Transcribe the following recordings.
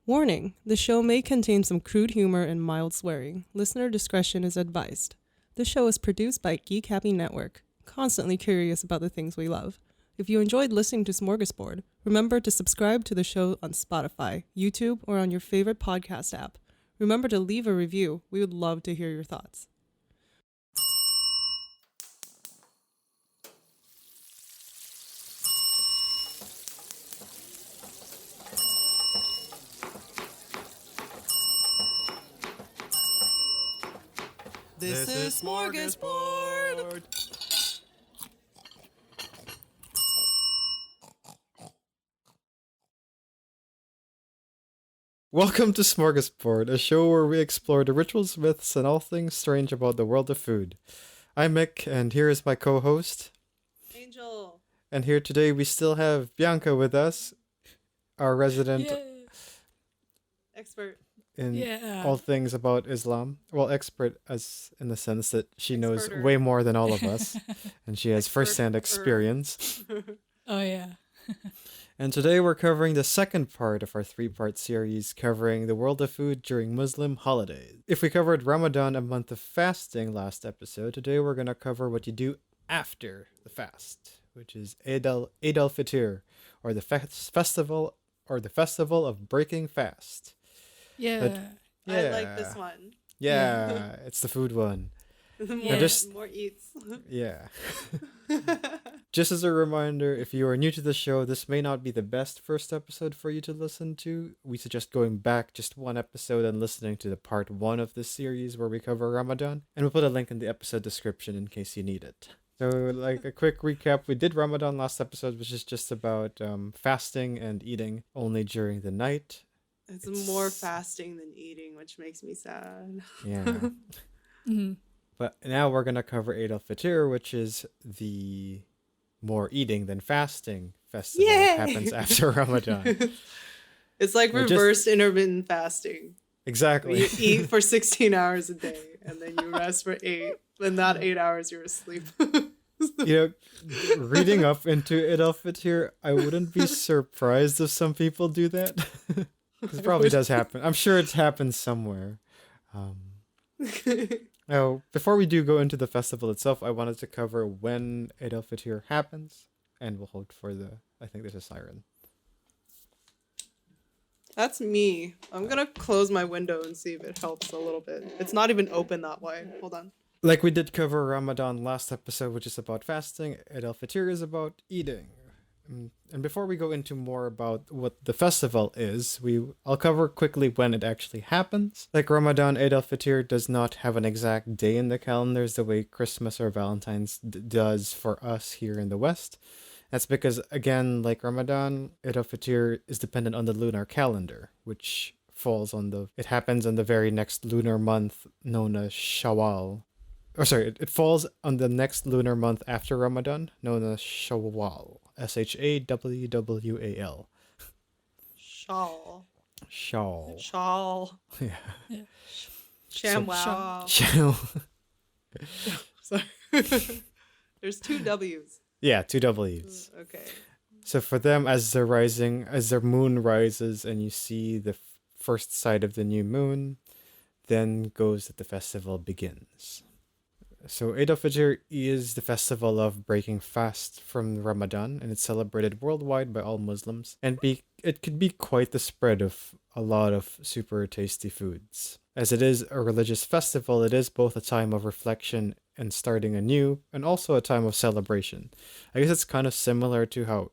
Warning, the show may contain some crude humor and mild swearing. Listener discretion is advised. This show is produced by Geek Happy Network, constantly curious about the things we love. If you enjoyed listening to Smörgåsbord, remember to subscribe to the show on Spotify, YouTube, or on your favorite podcast app. Remember to leave a review. We would love to hear your thoughts. This is Smörgåsbord! Welcome to Smörgåsbord, a show where we explore the rituals, myths, and all things strange about the world of food. I'm Mik, and here is my co-host, Angel. And here today we still have Bianca with us, our resident Expert in all things about Islam. Well, expert as in the sense that she knows way more than all of us, and she has first-hand experience. Oh, yeah. And today we're covering the second part of our three-part series covering the world of food during Muslim holidays. If we covered Ramadan, a month of fasting, last episode, today we're going to cover what you do after the fast, which is Eid Al Fitr, or the festival of breaking fast. Yeah. I like this one. Yeah, it's the food one. More eats. Yeah. Just as a reminder, if you are new to the show, this may not be the best first episode for you to listen to. We suggest going back just one episode and listening to the part 1 of this series where we cover Ramadan. And we'll put a link in the episode description in case you need it. So, like a quick recap, we did Ramadan last episode, which is just about fasting and eating only during the night. It's more fasting than eating, which makes me sad. Yeah. Mm-hmm. But now we're going to cover Eid Al Fitr, which is the more eating than fasting festival that happens after Ramadan. It's like reversed intermittent fasting. Exactly. You eat for 16 hours a day, and then you rest for 8. Then that 8 hours you're asleep. Reading up into Eid Al Fitr, I wouldn't be surprised if some people do that. It probably does happen. I'm sure it's happened somewhere. Now, before we do go into the festival itself, I wanted to cover when Eid Al Fitr happens, and we'll hold for I think there's a siren. That's me. I'm gonna close my window and see if it helps a little bit. It's not even open that way. Hold on. Like we did cover Ramadan last episode, which is about fasting, Eid Al Fitr is about eating. And before we go into more about what the festival is, I'll cover quickly when it actually happens. Like Ramadan, Eid Al Fitr does not have an exact day in the calendars the way Christmas or Valentine's does for us here in the West. That's because, again, like Ramadan, Eid Al Fitr is dependent on the lunar calendar, which it happens on the very next lunar month known as Shawwal. It falls on the next lunar month after Ramadan, known as Shawwal. Shawwal. Shawl. Yeah. Shamwow. Sorry. There's 2 W's. Yeah, 2 W's. Okay. So for them, as their moon rises and you see the first side of the new moon, then goes that the festival begins. So Eid Al Fitr is the festival of breaking fast from Ramadan, and it's celebrated worldwide by all Muslims. And it could be quite the spread of a lot of super tasty foods. As it is a religious festival, it is both a time of reflection and starting anew, and also a time of celebration. I guess it's kind of similar to how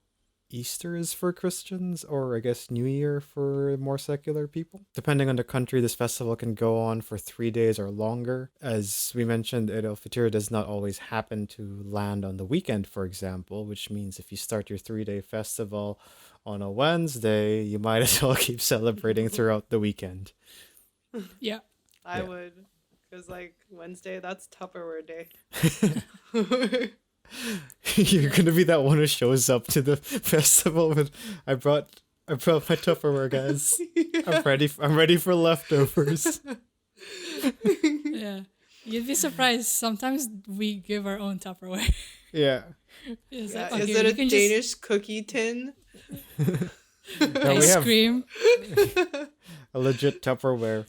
Easter is for Christians, or I guess New Year for more secular people. Depending on the country, this festival can go on for 3 days or longer. As we mentioned, Eid Al Fitr does not always happen to land on the weekend, for example, which means if you start your 3-day festival on a Wednesday, you might as well keep celebrating throughout the weekend. Yeah. I would, because like Wednesday, that's Tupperware day. You're gonna be that one who shows up to the festival with I brought my Tupperware, guys. Yeah. I'm ready for leftovers. Yeah. You'd be surprised. Sometimes we give our own Tupperware. Yeah. Is it a Danish cookie tin? Ice cream. A legit Tupperware.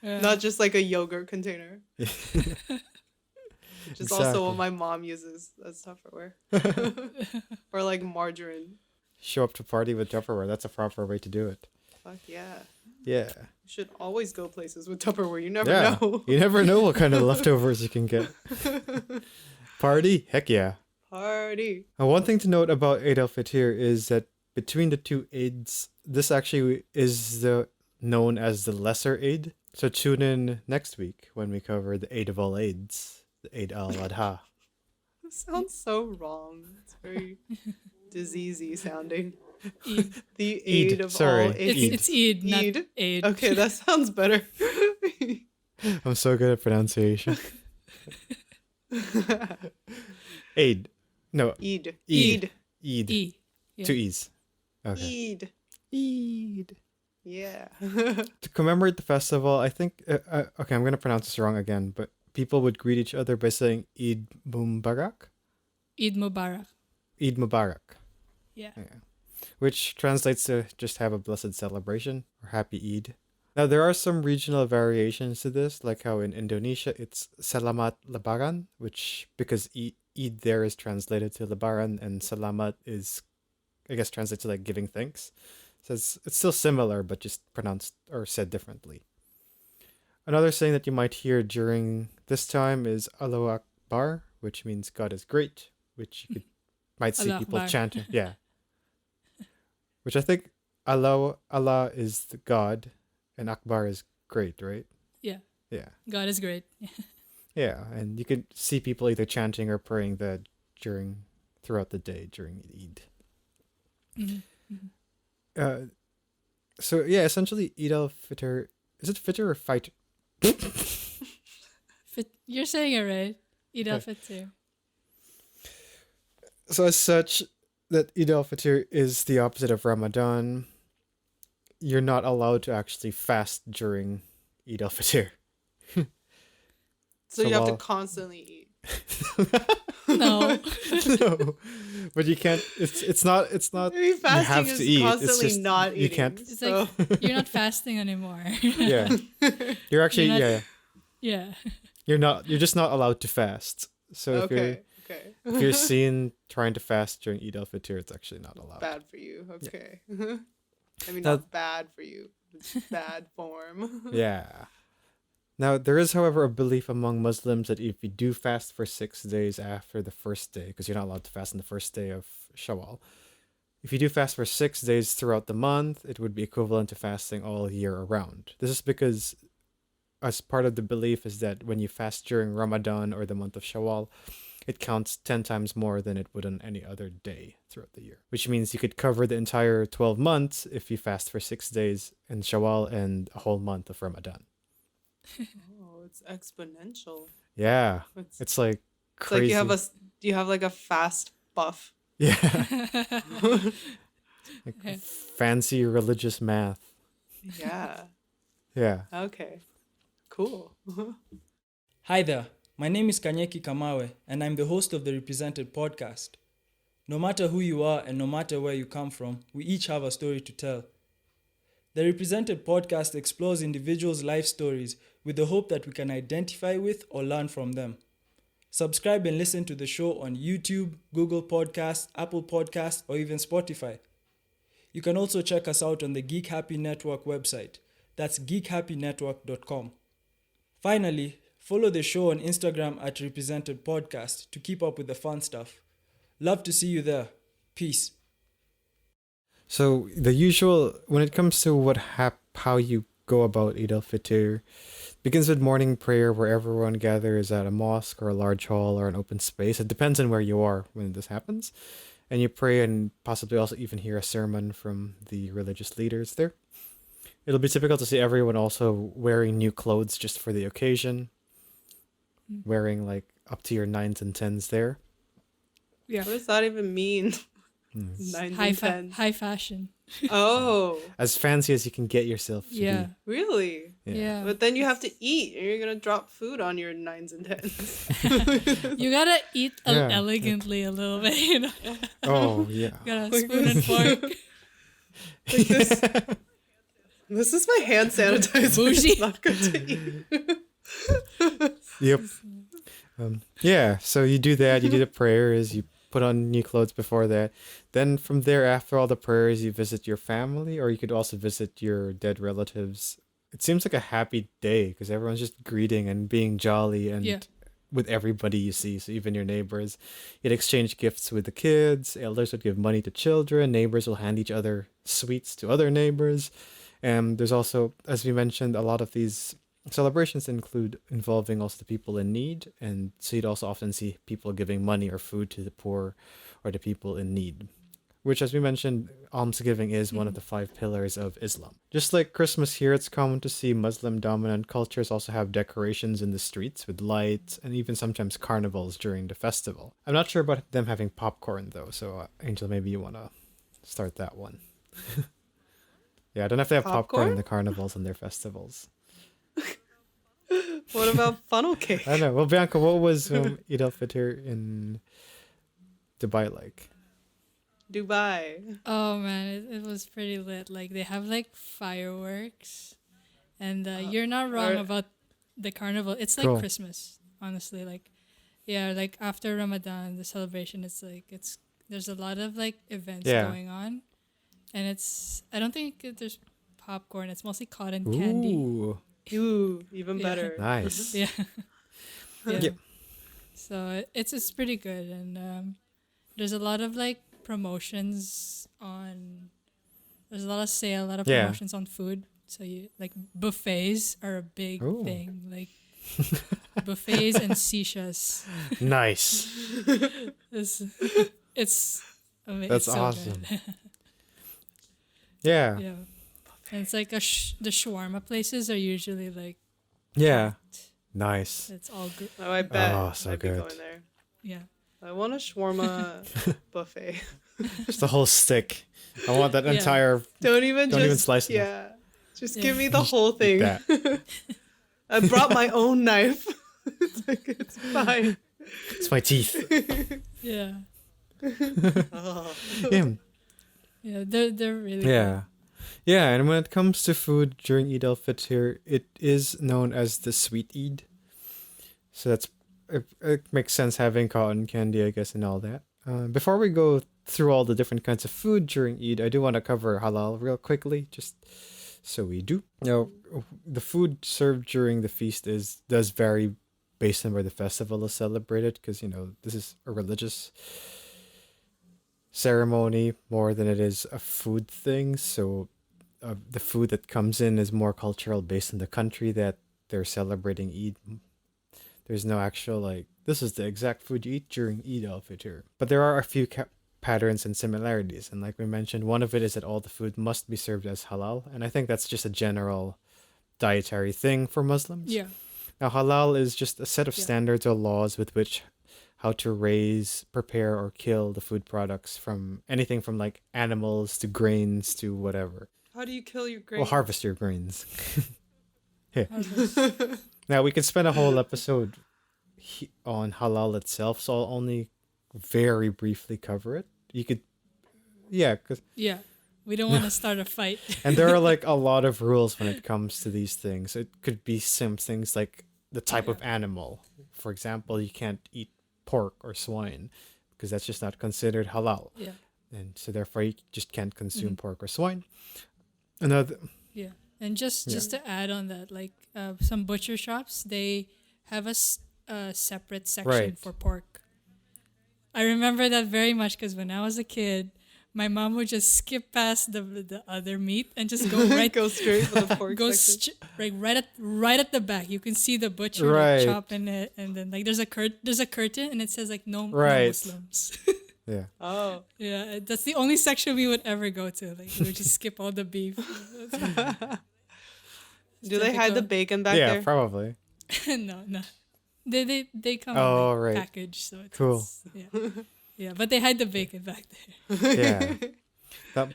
Not just like a yogurt container. Which is also what my mom uses as Tupperware. Or like margarine. Show up to party with Tupperware. That's a proper way to do it. Fuck yeah. Yeah. You should always go places with Tupperware. You never know. You never know what kind of leftovers you can get. Party? Heck yeah. Party. One thing to note about Eid Al Fitr is that between the two Eids, this actually is known as the lesser Eid. So tune in next week when we cover the Eid of all Eids, the Eid Al Adha. It sounds so wrong. It's very diseasey sounding. Eid. The Eid of all Eids. It's Eid, not Eid. Okay, that sounds better. I'm so good at pronunciation. Eid. No. Eid. Eid. Eid. E. Yeah. Two E's. Okay. Eid. Eid. Yeah. To commemorate the festival, I think, okay, I'm going to pronounce this wrong again, but people would greet each other by saying Eid Mubarak? Eid Mubarak. Eid Mubarak. Yeah. Which translates to just have a blessed celebration or happy Eid. Now, there are some regional variations to this, like how in Indonesia it's Selamat Lebaran, which, because Eid there is translated to Lebaran and Selamat is, I guess, translated to like giving thanks. So it's still similar, but just pronounced or said differently. Another saying that you might hear during this time is Allahu Akbar, which means God is great, which you might see Allah people Akbar. chanting. Yeah. Which I think Allah is the God and Akbar is great, right? Yeah. Yeah. God is great. Yeah, and you could see people either chanting or praying that throughout the day during Eid. Mm-hmm. So yeah, essentially Eid Al Fitr. Is it Fitr or Fight? You're saying it right. Eid Al Fitr. So as such, that Eid Al Fitr is the opposite of Ramadan. You're not allowed to actually fast during Eid Al Fitr. So you have to constantly eat. No. No, but you can't. It's not. Maybe fasting you have is to eat. constantly It's just not eating. you can't. It's like you're not fasting anymore. Yeah, you're actually You're not- yeah. Yeah. You're just not allowed to fast. So Okay. if you're seen trying to fast during Eid Al Fitr, it's actually not allowed. Bad for you. Okay. I mean, Now- not bad for you. It's bad form. Yeah. Now, there is, however, a belief among Muslims that if you do fast for 6 days after the first day, because you're not allowed to fast on the first day of Shawwal, if you do fast for 6 days throughout the month, it would be equivalent to fasting all year around. This is because, as part of the belief, is that when you fast during Ramadan or the month of Shawwal, it counts 10 times more than it would on any other day throughout the year. Which means you could cover the entire 12 months if you fast for 6 days in Shawwal and a whole month of Ramadan. Oh, it's exponential. Yeah. It's It's like like crazy. you have like a fast buff. Yeah. Okay. Fancy religious math. Yeah. Yeah. Okay. Cool. Hi there, my name is Kanyeki Kamawe, and I'm the host of the Represented Podcast. No matter who you are and no matter where you come from, we each have a story to tell. The Represented Podcast explores individuals' life stories with the hope that we can identify with or learn from them. Subscribe and listen to the show on YouTube, Google Podcasts, Apple Podcasts, or even Spotify. You can also check us out on the Geek Happy Network website. That's geekhappynetwork.com. Finally, follow the show on Instagram at Represented Podcast to keep up with the fun stuff. Love to see you there. Peace. So the usual, when it comes to how you go about Eid Al Fitr, begins with morning prayer where everyone gathers at a mosque or a large hall or an open space. It depends on where you are when this happens. And you pray and possibly also even hear a sermon from the religious leaders there. It'll be typical to see everyone also wearing new clothes just for the occasion. Wearing like up to your 9s and 10s there. Yeah. What does that even mean? 9s and 10s. High fashion. Oh, As fancy as you can get yourself to Yeah. really? be. Yeah. But then you have to eat, and you're gonna drop food on your 9s and 10s. You gotta eat Yeah. elegantly a little bit, you know. Oh, yeah. Gotta spoon and fork. Like this. This is my hand sanitizer. Bougie. It's not good to eat. Yep. Yeah, so you do that. You do the prayers. You put on new clothes before that. Then from there, after all the prayers, you visit your family, or you could also visit your dead relatives. It seems like a happy day because everyone's just greeting and being jolly and with everybody you see. So even your neighbors, you'd exchange gifts with the kids. Elders would give money to children. Neighbors will hand each other sweets to other neighbors. And there's also, as we mentioned, a lot of these celebrations include involving also the people in need. And so you'd also often see people giving money or food to the poor or the people in need. Which, as we mentioned, almsgiving is one of the 5 pillars of Islam. Just like Christmas here, it's common to see Muslim-dominant cultures also have decorations in the streets with lights and even sometimes carnivals during the festival. I'm not sure about them having popcorn, though, so Angel, maybe you want to start that one. Yeah, I don't know if they have popcorn in the carnivals and their festivals. What about funnel cake? I don't know. Well, Bianca, what was Eid Al Fitr in Dubai like? Dubai. Oh man, it was pretty lit. Like they have like fireworks, and you're not wrong about the carnival. It's like Christmas, honestly. Like, yeah, like after Ramadan, the celebration. It's like there's a lot of like events going on, and I don't think there's popcorn. It's mostly cotton candy. Ooh, even better. Nice. Yeah. Yeah. So it's pretty good, and there's a lot of like promotions on. There's a lot of sale, a lot of promotions on food. So you like buffets are a big thing, like buffets and sishas. Nice. It's amazing. That's so awesome. Good. Yeah. Yeah. And it's like the shawarma places are usually like. Yeah. Nice. It's all good. Oh, I bet. Oh, so I'd good. be going there. Yeah. I want a shawarma buffet. Just the whole stick. I want that entire. Don't even slice it. Yeah. Just give me the whole thing. That. I brought my own knife. It's fine. It's my teeth. Yeah. Yeah. Yeah, they're really Yeah. Yeah, and when it comes to food during Eid Al Fitr, it is known as the sweet Eid. So it makes sense having cotton candy, I guess, and all that. Before we go through all the different kinds of food during Eid, I do want to cover halal real quickly, just so we do. Now, the food served during the feast does vary based on where the festival is celebrated, because, this is a religious ceremony more than it is a food thing. So the food that comes in is more cultural based on the country that they're celebrating Eid. There's no actual, this is the exact food you eat during Eid Al Fitr. But there are a few patterns and similarities. And like we mentioned, one of it is that all the food must be served as halal. And I think that's just a general dietary thing for Muslims. Yeah. Now, halal is just a set of standards or laws with which how to raise, prepare, or kill the food products from anything from animals to grains to whatever. How do you kill your grain? Well, harvest your grains. Yeah. Now, we could spend a whole episode on halal itself, so I'll only very briefly cover it. You could, we don't want to start a fight. and there are a lot of rules when it comes to these things. It could be some things like the type of animal. For example, you can't eat pork or swine because that's just not considered halal. Yeah. And so therefore you just can't consume pork or swine. Another. Yeah. And just to add on that, some butcher shops, they have a separate section for pork. I remember that very much because when I was a kid, my mom would just skip past the other meat and just go go straight for the pork section. Right at the back. You can see the butcher chopping it, and then there's a curtain and it says no Muslims. Yeah. Oh. Yeah, that's the only section we would ever go to. We would just skip all the beef. Do they hide the bacon back there? Yeah, probably. No. They come in package, so it's cool. Yeah, but they hide the bacon back there. Yeah.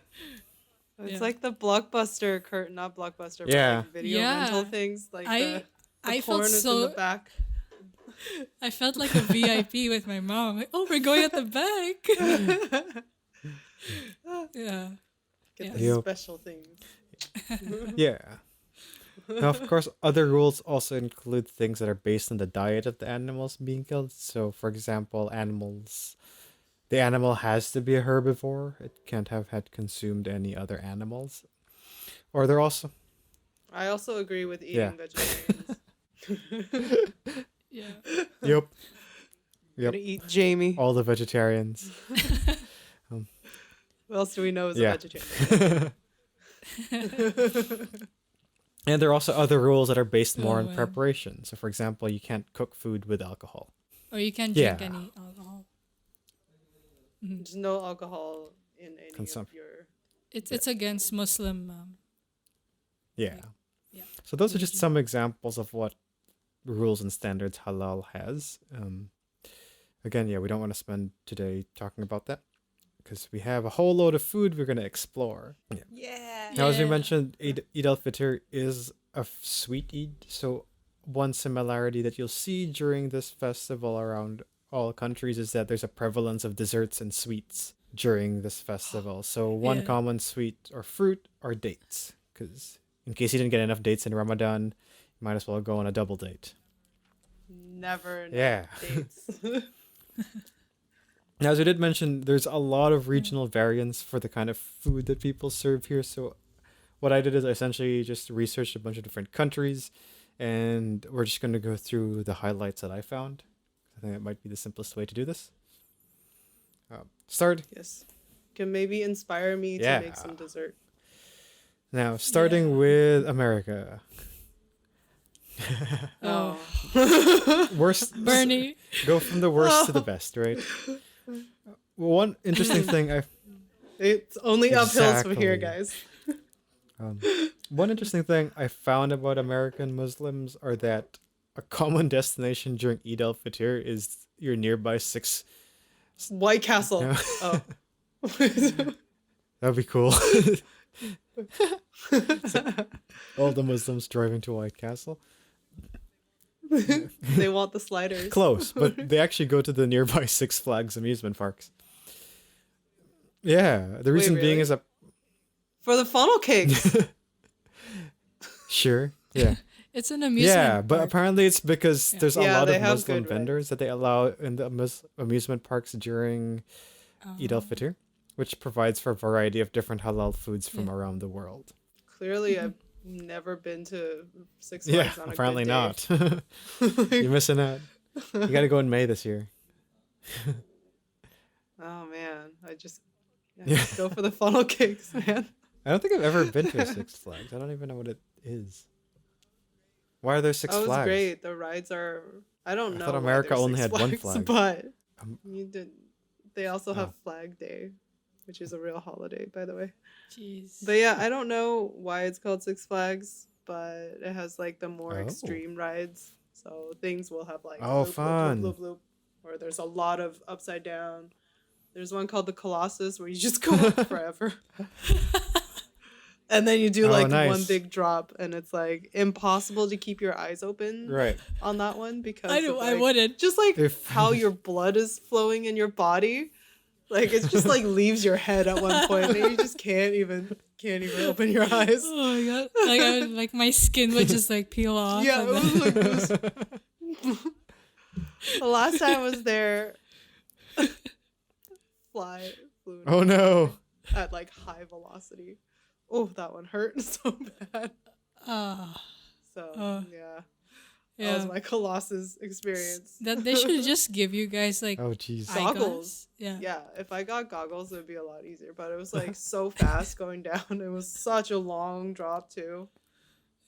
It's like the Blockbuster curtain, not Blockbuster, Yeah. but video rental things. I the felt porn is in the back. I felt like a VIP with my mom. We're going at the back. Yeah. Get the special things. Yeah. Now, of course, other rules also include things that are based on the diet of the animals being killed. So, for example, the animal has to be a herbivore. It can't have had consumed any other animals. Or they're also, I also agree with Yeah. eating vegetarians. Yeah. yep, Gonna eat Jamie. all the vegetarians. Who else do we know is Yeah. a vegetarian? And there are also other rules that are based more Oh, on man. preparation. So, for example, you can't cook food with alcohol. Or you can't drink Yeah. any alcohol. There's no alcohol in any Consum- of your. It's against Muslim. Yeah. Yeah. So those are just Religion. some examples of what rules and standards halal has. Again, yeah, we don't want to spend today talking about that because we have a whole load of food we're going to explore. Yeah. Yeah. Now, as we Yeah. mentioned, Eid Al Fitr is a sweet Eid. So one similarity that you'll see during this festival around all countries is that there's a prevalence of desserts and sweets during this festival. So one Yeah. common sweet or fruit are dates. Because in case you didn't get enough dates in Ramadan, you might as well go on a double date. Never enough Yeah. dates. Now, as we did mention, there's a lot of regional variance for the kind of food that people serve here. So what I did is I essentially just researched a bunch of different countries, and we're just going to go through the highlights that I found. I think that might be the simplest way to do this. Start Yes. Can maybe inspire me to Yeah. make some dessert. now, starting Yeah. with America. Oh, Worst, Bernie. go from the worst to the best, right? One interesting thing It's only uphills from here, Exactly. guys. One interesting thing I found about American Muslims are that a common destination during Eid Al Fitr is your nearby six. White Castle. Yeah. Oh. That'd be cool. All the Muslims driving to White Castle. They want the sliders. Close, but they actually go to the nearby Six Flags amusement parks. Yeah, the reason being really? is that For the funnel cakes. sure, yeah. It's an amusement. Yeah, but park. apparently it's because there's a Yeah, lot they of have Muslim good rides. vendors that they allow in the amusement parks during Eid Al Fitr, which provides for a variety of different halal foods from Yeah. around the world. Clearly, I've never been to Six Yeah, Flags on a apparently good not. day. You're missing out. You got to go in May this year. Oh man, I just Yeah. just go for the funnel cakes, man. I don't think I've ever been to a Six Flags. I don't even know what it is. Why are there Six Oh, it's Flags? great. The rides are. I don't I know. thought why America there's only Six had one Flags, flag. but Um, you did. They also have Oh. Flag Day, which is a real holiday, by the way. Jeez. But yeah, I don't know why it's called Six Flags, but it has like the more Oh. extreme rides. So things will have like Oh, loop, fun. loop, loop, loop, or there's a lot of upside down. There's one called the Colossus where you just go up forever. And then you do Oh, like nice. one big drop, and it's like impossible to keep your eyes open Right. on that one because I of, know. I like, wouldn't. just like If- how your blood is flowing in your body. Like it's just like leaves your head at one point, and you just can't even open your eyes. Oh my god! Like my skin would just like peel off. Yeah, and it was then- like this. The last time I was there, flew Oh no. at like high velocity. Oh, that one hurt so bad. Ah, So yeah, that yeah. was my Colossus experience. That they should just give you guys like Oh jeez. eye Goggles. glasses. Yeah. Yeah, if I got goggles, it would be a lot easier. But it was like so fast going down. It was such a long drop too.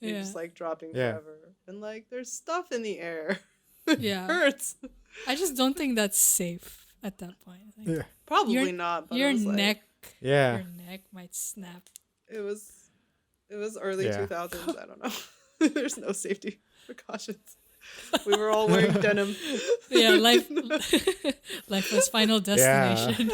You're Yeah. just like dropping Yeah. forever, and like there's stuff in the air. Yeah. Hurts. I just don't think that's safe at that point. Like, Yeah. Probably Your- not. But your it was like, neck, Yeah. your neck might snap. It was early Yeah. 2000s. I don't know. There's no safety precautions. We were all wearing denim. Yeah, life was Final Destination.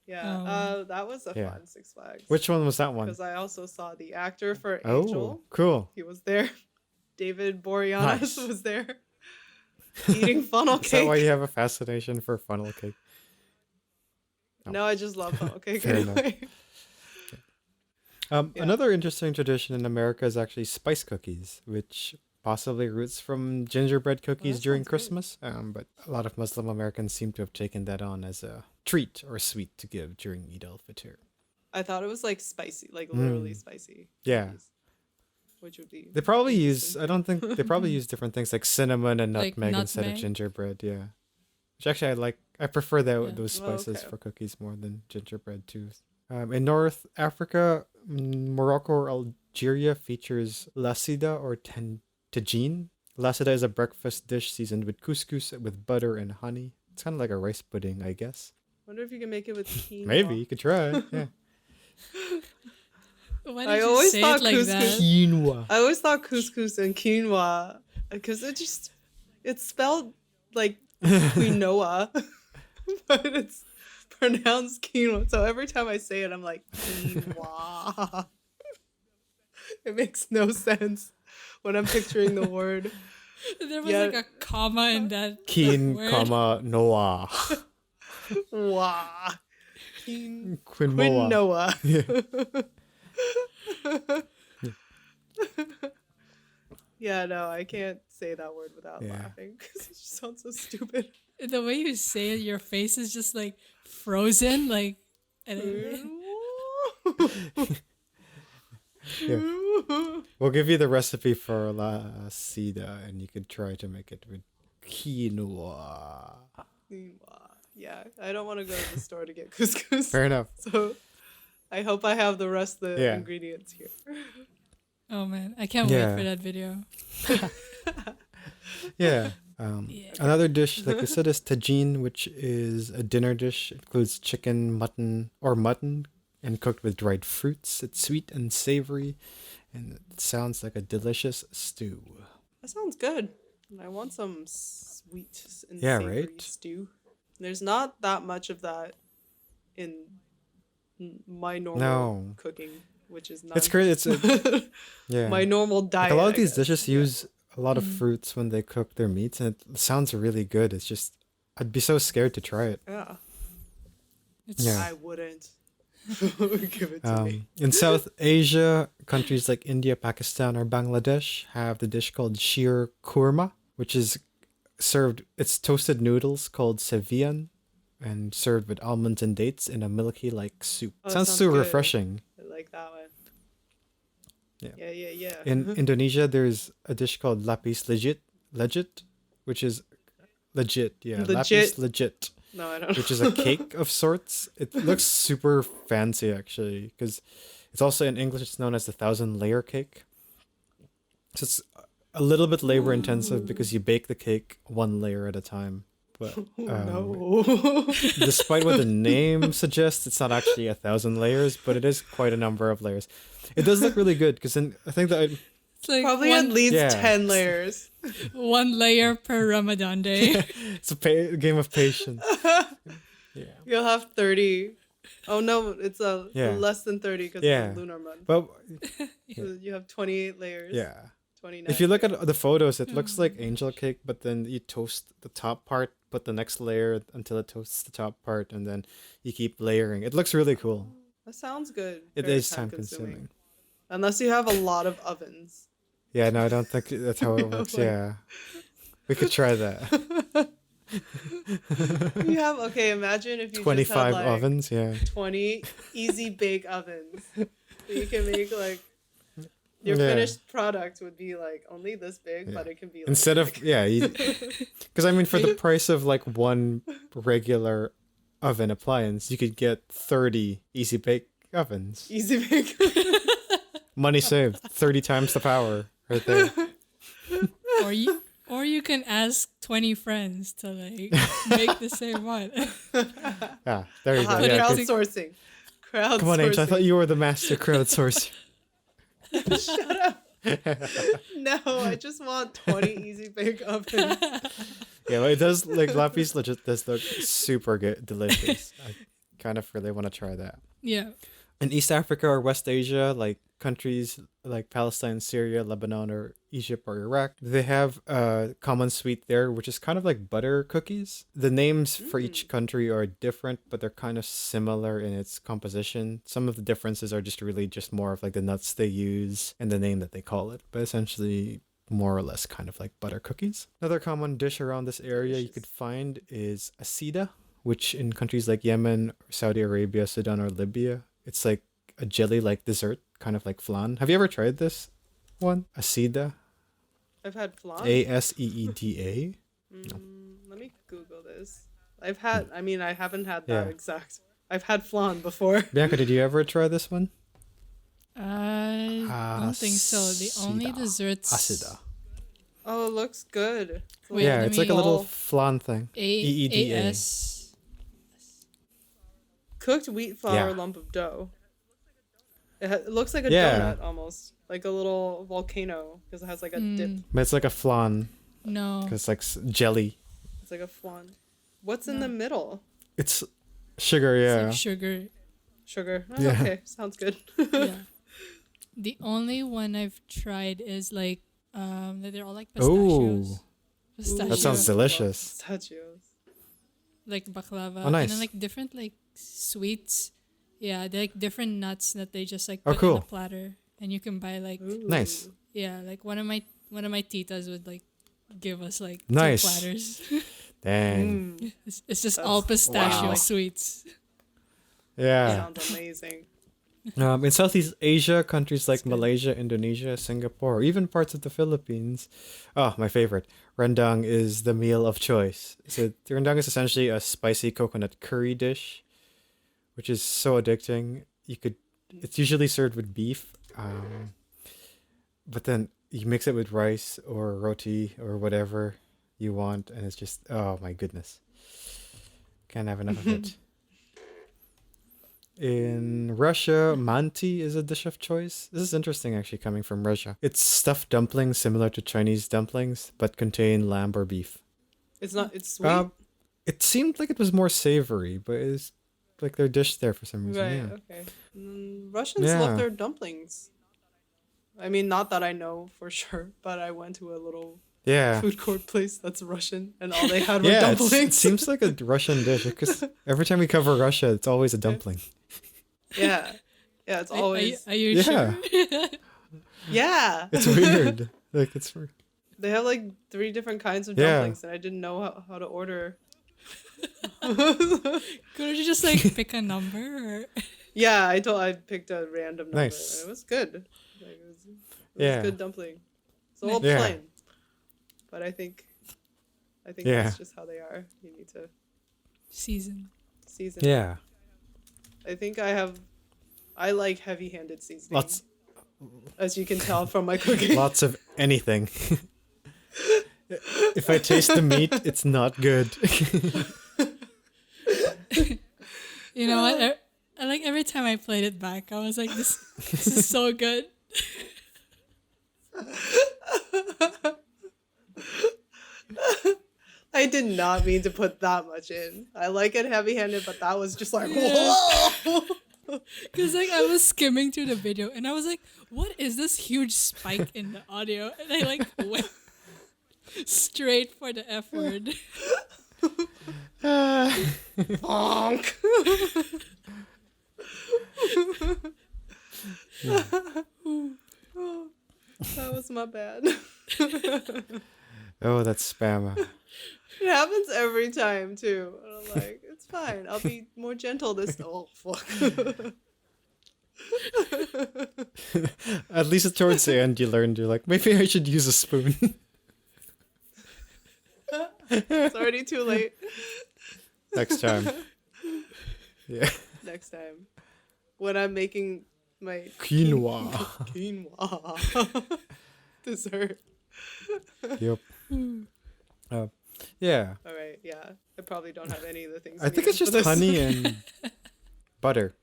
Yeah, that was a Yeah. fun Six Flags. Which one was that one? Because I also saw the actor for Oh, Angel. cool. He was there. David Boreanaz Nice. was there. Eating funnel Is that why cake. you have a fascination for funnel cake? No, I just love funnel cake Fair enough. anyway. Another interesting tradition in America is actually spice cookies, which possibly roots from gingerbread cookies during Christmas. But a lot of Muslim Americans seem to have taken that on as a treat or sweet to give during Eid Al Fitr. I thought it was like spicy, like literally spicy. Yeah. Cookies, which would be. They probably use, I don't think, they probably use different things like cinnamon and Like nutmeg instead of nutmeg? gingerbread. Yeah. Which actually I prefer those Yeah. spices Okay. for cookies more than gingerbread too. In North Africa, Morocco or Algeria features lasida or tagine. Lasida is a breakfast dish seasoned with couscous with butter and honey. It's kind of like a rice pudding, I guess. Wonder if you can make it with quinoa. Maybe you could try it. Yeah. Why I did you always say thought it like couscous- that? Quinoa. I always thought couscous and quinoa because it's spelled like quinoa, but it's pronounced quinoa. So every time I say it, I'm like quinoa. It makes no sense when I'm picturing the word. There was Yeah. like a comma in that Quin, word. comma, noa. Wah. Quinoa. Quinoa. Yeah, no, I can't say that word without Yeah. laughing because it just sounds so stupid. The way you say it, your face is just like frozen. Like, We'll give you the recipe for lasida, and you could try to make it with quinoa. Yeah, I don't want to go to the store to get couscous. Fair enough. So I hope I have the rest of the Yeah. ingredients here. oh man, I can't Yeah. wait for that video. Yeah. Yeah. Another dish, like I said, is tagine, which is a dinner dish. It includes chicken, mutton, and cooked with dried fruits. It's sweet and savory, and it sounds like a delicious stew. That sounds good. I want some sweet and Yeah, savory right? stew. There's not that much of that in my normal No. cooking, which is not It's great. Yeah. my normal Like diet. a lot I of these guess. dishes use a lot of fruits when they cook their meats, and it sounds really good. It's just, I'd be so scared to try it. Yeah, It's Yeah. I wouldn't. Give it to me. In South Asia, countries like India, Pakistan, or Bangladesh have the dish called sheer kurma, which is served, it's toasted noodles called sevian and served with almonds and dates in a milky like soup. Oh, sounds sounds so good. refreshing. I like that one. Yeah. Yeah. In Indonesia, there's a dish called lapis legit, which is legit. Yeah, lapis Legit. legit. No, I don't. Which is a cake of sorts. It looks super fancy actually, because it's also in English. It's known as the 1,000-layer cake. So it's a little bit labor intensive because you bake the cake one layer at a time. But no. despite what the name suggests, it's not actually 1,000 layers, but it is quite a number of layers. It does look really good because I think that It's like Probably at least Yeah. 10 layers. one layer per Ramadan day. it's a game of patience. Yeah. You'll have 30. Oh no, it's Yeah. less than 30 because Yeah. of the lunar month. But So you have 28 layers. yeah. 29. If you look at the photos, it looks like angel cake, but then you toast the top part, put the next layer until it toasts the top part, and then you keep layering. It looks really cool. That sounds good. It Very is time consuming. Unless you have a lot of ovens. Yeah, no, I don't think that's how it Yeah, works. like- Yeah. We could try that. You have, okay, imagine if you 25 just had like ovens, yeah. 20 easy bake ovens. So you can make like, your Yeah. finished product would be like only this big, but it can be like Instead of, yeah, because I mean, for the price of like one regular oven appliance, you could get 30 easy bake ovens. easy bake. Money saved, 30 times the power right there. or you can ask 20 friends to like make the same one. Yeah, there you go. Uh-huh, Yeah, crowdsourcing. Crowdsourcing. come on, H, I thought you were the master crowdsourcer. Shut up. No, I just want 20 easy bake ovens. Yeah, well, it does, like, lapis legit does look super good, delicious. I kind of really want to try that. Yeah. In East Africa or West Asia, like countries like Palestine, Syria, Lebanon, or Egypt or Iraq. They have a common sweet there, which is kind of like butter cookies. The names for each country are different, but they're kind of similar in its composition. Some of the differences are just really just more of like the nuts they use and the name that they call it, but essentially more or less kind of like butter cookies. Another common dish around this area you could find is asida, which in countries like Yemen, Saudi Arabia, Sudan, or Libya, it's like a jelly-like dessert, kind of like flan. Have you ever tried this one? Asida? I've had flan. Aseeda? Let me Google this. I haven't had that exact. I've had flan before. Bianca, did you ever try this one? I don't think so. The only desserts. Asida. Oh, it looks good. Wait, Yeah, let it's like a me- little flan thing. Eeda. AS. Cooked wheat flour Yeah. lump of dough. It looks like a Yeah. donut almost, like a little volcano because it has like a dip. But it's like a flan, No. because it's like jelly. It's like a flan. What's in the middle? It's sugar, It's yeah. like sugar. Sugar. Oh, Yeah. Okay, sounds good. Yeah. The only one I've tried is like they're all like Ooh. pistachios. That sounds Pistachio. delicious. Pistachios. Like baklava. Oh, nice. And then like different like sweets. Yeah, they're like different nuts that they just like Oh, put cool. in a platter, and you can buy like Ooh. Nice. yeah, like one of my titas would like give us like Nice. 2 platters. Dang. It's just That's- all pistachio wow. sweets. Yeah. Sounds amazing. In Southeast Asia, countries like That's good. Malaysia, Indonesia, Singapore, or even parts of the Philippines. Oh, my favorite. Rendang is the meal of choice. So rendang is essentially a spicy coconut curry dish, which is so addicting. It's usually served with beef, but then you mix it with rice or roti or whatever you want, and it's just, oh my goodness. Can't have enough of it. In Russia, manti is a dish of choice. This is interesting, actually, coming from Russia. It's stuffed dumplings similar to Chinese dumplings, but contain lamb or beef. It's sweet. It seemed like it was more savory, but it's like their dish there for some reason. Right. Yeah. Okay. Russians Yeah. love their dumplings. I mean, not that I know for sure, but I went to a little Yeah. food court place that's Russian, and all they had were Yeah, dumplings. it seems like a Russian dish because every time we cover Russia, it's always a dumpling. Yeah. Yeah, it's always. Are you Yeah. sure? Yeah. It's weird. Like it's weird. They have like 3 different kinds of Yeah. dumplings, and I didn't know how to order. Couldn't you just like pick a number? Or... Yeah, I picked a random number, Nice. and it was good. Like, it was Yeah. good dumpling. It's a little Yeah. plain, but I think Yeah. that's just how they are. You need to Season. season. Yeah. I like heavy-handed seasoning. Lots As you can tell from my cooking. lots of anything. If I taste the meat, it's not good. You know what? I like every time I played it back, I was like, this is so good. I did not mean to put that much in. I like it heavy-handed, but that was just like, whoa! Because like I was skimming through the video and I was like, what is this huge spike in the audio? And I like went straight for the F word. Bonk. That was my bad. Oh, that's spam. It happens every time too. And I'm like, it's fine. I'll be more gentle this. Oh fuck. At least towards the end, you learned. You're like, maybe I should use a spoon. It's already too late. Next time. Yeah. Next time, when I'm making my Quinoa. quinoa dessert. Yep. Yeah. All right. Yeah. I probably don't have any of the things. I think it's needed just for this. honey and butter.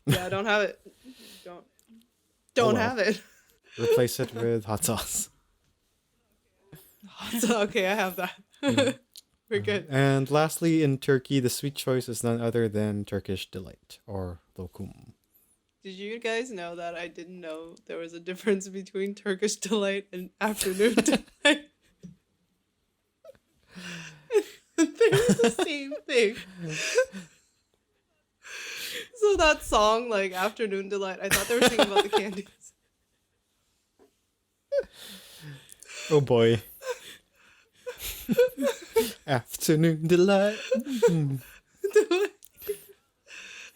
Yeah, I don't have it. Don't well. have it. Replace it with hot sauce. So, okay, I have that. We're good. And lastly, in Turkey, the sweet choice is none other than Turkish delight or lokum. Did you guys know that I didn't know there was a difference between Turkish delight and afternoon delight? They're the same thing. So that song, like Afternoon Delight, I thought they were singing about the candies. Oh boy. Afternoon delight. And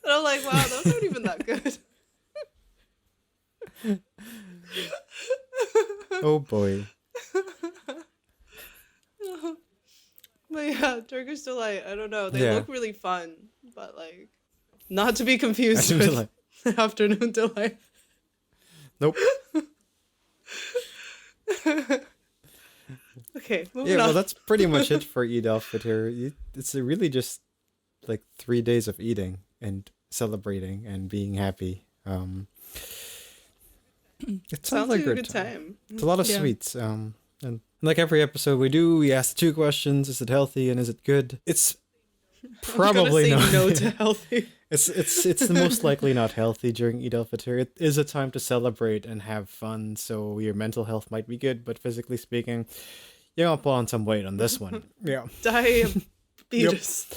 I'm like, wow, those aren't even that good. Oh boy. But yeah, Turkish delight, I don't know. They Yeah. look really fun, but like, not to be confused Afternoon with afternoon delight. Nope. Okay, moving Yeah, well, on. that's pretty much it for Eid Al Fitr. It's really just like 3 days of eating and celebrating and being happy. It Sounds like like a good time. It's a lot of Yeah. sweets. And like every episode we ask 2 questions: is it healthy and is it good? It's probably I'm gonna not. say no to healthy. It's the most likely not healthy during Eid Al Fitr. It is a time to celebrate and have fun, so your mental health might be good, but physically speaking, you're gonna put on some weight on this one. Yeah. Diabetes.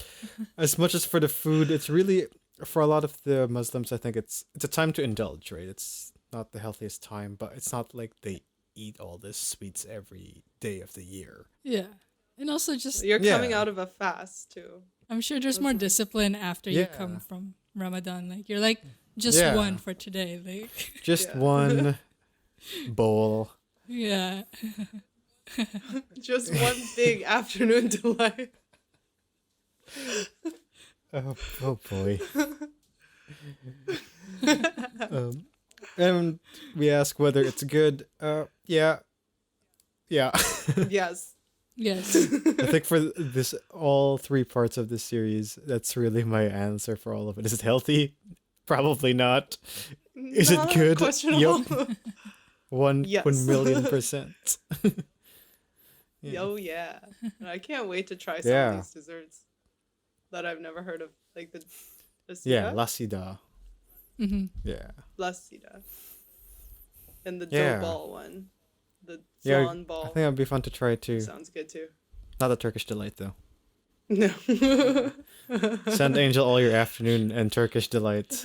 As much as for the food, it's really, for a lot of the Muslims, I think it's a time to indulge, right? It's not the healthiest time, but it's not like they eat all this sweets every day of the year. Yeah. And also just, You're coming Yeah. out of a fast too. I'm sure there's more discipline after you Yeah. come from Ramadan. Like, you're like, just Yeah. one for today. Like, Just Yeah. one bowl. yeah. Just one big afternoon delight. Oh boy. And we ask whether it's good. Yeah. Yes. Yes. I think for this, all 3 parts of this series, that's really my answer for all of it. Is it healthy? Probably not. Is it good? Questionable. Yup. 1 Yes. 1,000,000%. Yeah. Oh yeah. I can't wait to try some Yeah. of these desserts that I've never heard of. Like the Yeah, sida, lasida. Mm-hmm. Yeah. lasida, and the Yeah. dough ball one. The Yeah, flan ball. I think that'd be fun to try too. Sounds good too. Not the Turkish delight though. No. Send Angel all your afternoon and Turkish delights.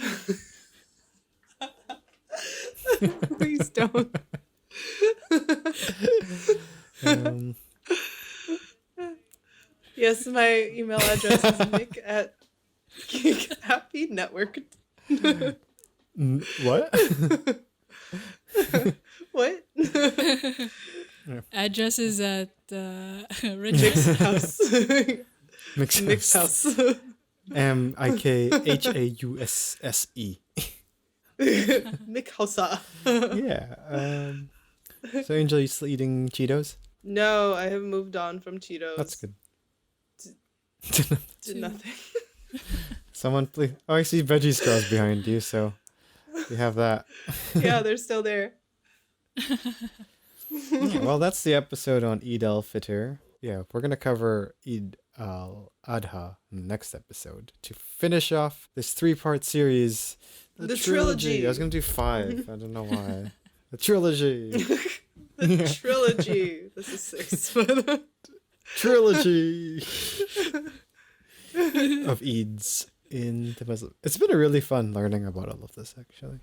Please don't. Um, Yes, my email address is nick@geekhappynetwork. what? What? Address is at Nick's Richard's. house. Mix Nick's house. MIKHAUSSE. Mick Hausa. Yeah. So Angel, you still eating Cheetos? No, I have moved on from Cheetos. That's good. To nothing. Someone please. Oh, I see veggie straws behind you, so you have that. Yeah, they're still there. Yeah, well, that's the episode on Eid Al Fitr. Yeah, we're gonna cover Eid Al Adha in the next episode to finish off this 3-part series. The trilogy. I was gonna do 5. I don't know why. The trilogy. The trilogy. This is 6. But Trilogy of Eids in the Muslim. It's been a really fun learning about all of this, actually.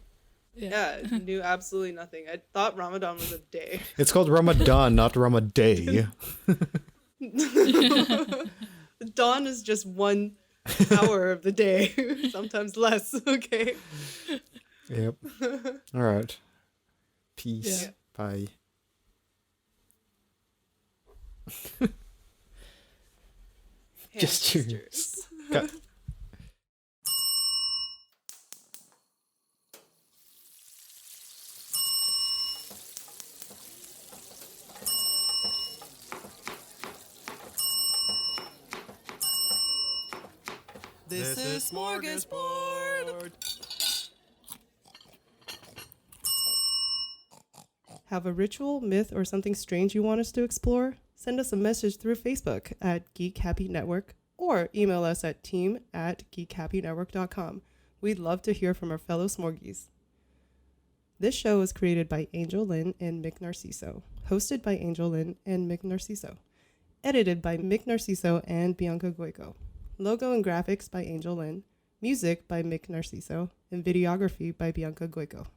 yeah, knew absolutely nothing. I thought Ramadan was a day. It's called Ramadan, not Ramaday. Dawn is just 1 hour of the day, sometimes less. Okay. Yep. All right. Peace. Yeah. Bye. Just cheers. Cut. This is Smörgåsbord. Have a ritual, myth, or something strange you want us to explore? Send us a message through Facebook at Geek Happy Network or email us at team@geekhappynetwork.com. We'd love to hear from our fellow Smorgies. This show was created by Angel Lynn and Mick Narciso, hosted by Angel Lynn and Mick Narciso, edited by Mick Narciso and Bianca Gueco, logo and graphics by Angel Lynn, music by Mick Narciso, and videography by Bianca Gueco.